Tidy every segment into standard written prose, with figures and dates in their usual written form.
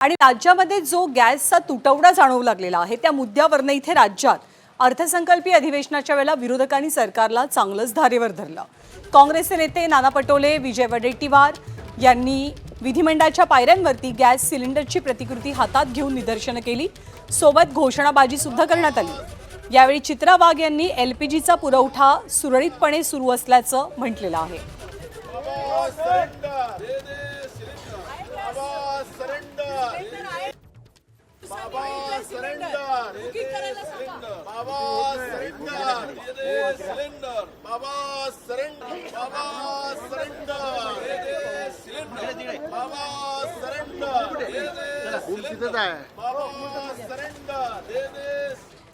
आणि राज्यामध्ये जो गॅसचा तुटवडा जाणवू लागलेला आहे त्या मुद्द्यावरनं इथे राज्यात अर्थसंकल्पीय अधिवेशनाच्या वेळेला विरोधकांनी सरकारला चांगलंच धारेवर धरलं। काँग्रेसचे नेते नाना पटोले, विजय वडेट्टीवार यांनी विधिमंडळाच्या पायऱ्यांवरती गॅस सिलेंडरची प्रतिकृती हातात घेऊन निदर्शनं केली, सोबत घोषणाबाजी सुद्धा करण्यात आली। यावेळी चित्रा वाघ यांनी एलपीजीचा पुरवठा सुरळीतपणे सुरू असल्याचं म्हटलेलं आहे।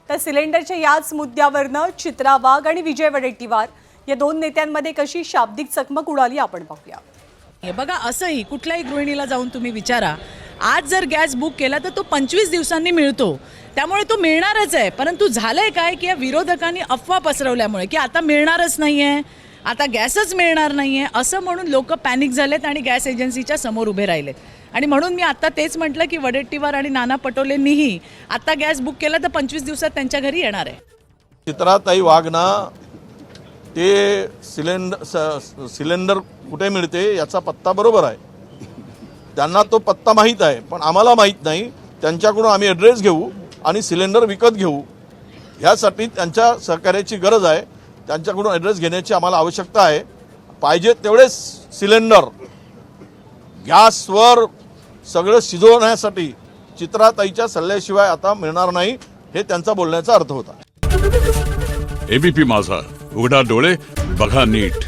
तर सिलेंडरच्या याच मुद्द्यावरनं चित्रा वाघ आणि विजय वडेट्टीवार या दोन नेत्यांमध्ये कशी शाब्दिक चकमक उडाली आपण पाहूया। हे बघा, असंही कुठल्याही गृहिणीला जाऊन तुम्ही विचारा, आज जर गॅस बुक केला तर तो 25 दिवसांनी मिळतो, त्यामुळे तो मिळणारच आहे। परंतु झालंय काय की या विरोधकांनी अफवा पसरवल्यामुळे की आता मिळणारच नाहीये, आता गॅसच मिळणार नाहीये असं म्हणून लोक पॅनिक झालेत आणि गॅस एजन्सीच्या समोर उभे राहिलेत। आणि म्हणून मी आता तेच म्हटलं की वडेट्टीवार आणि नाना पटोलेंनीही आता गॅस बुक केला तर 25 दिवसात त्यांच्या घरी येणार आहे। चित्राताई वाघना ते सिलेंडर कुठे मिळते याचा पत्ता बरोबर आहे, त्यांना तो पत्ता माहीत आहे, पण आम्हाला माहीत नाही। त्यांच्याकडून आम्ही ॲड्रेस घेऊ आणि सिलेंडर विकत घेऊ, ह्यासाठी त्यांच्या सहकार्याची गरज आहे। त्यांच्याकडून ॲड्रेस घेण्याची आम्हाला आवश्यकता आहे। पाहिजे तेवढे सिलेंडर गॅसवर सगळं शिजवण्यासाठी चित्राताईच्या सल्ल्याशिवाय आता मिळणार नाही, हे त्यांचा बोलण्याचा अर्थ होता। एबीपी माझा, उघडा डोळे बघा नीट।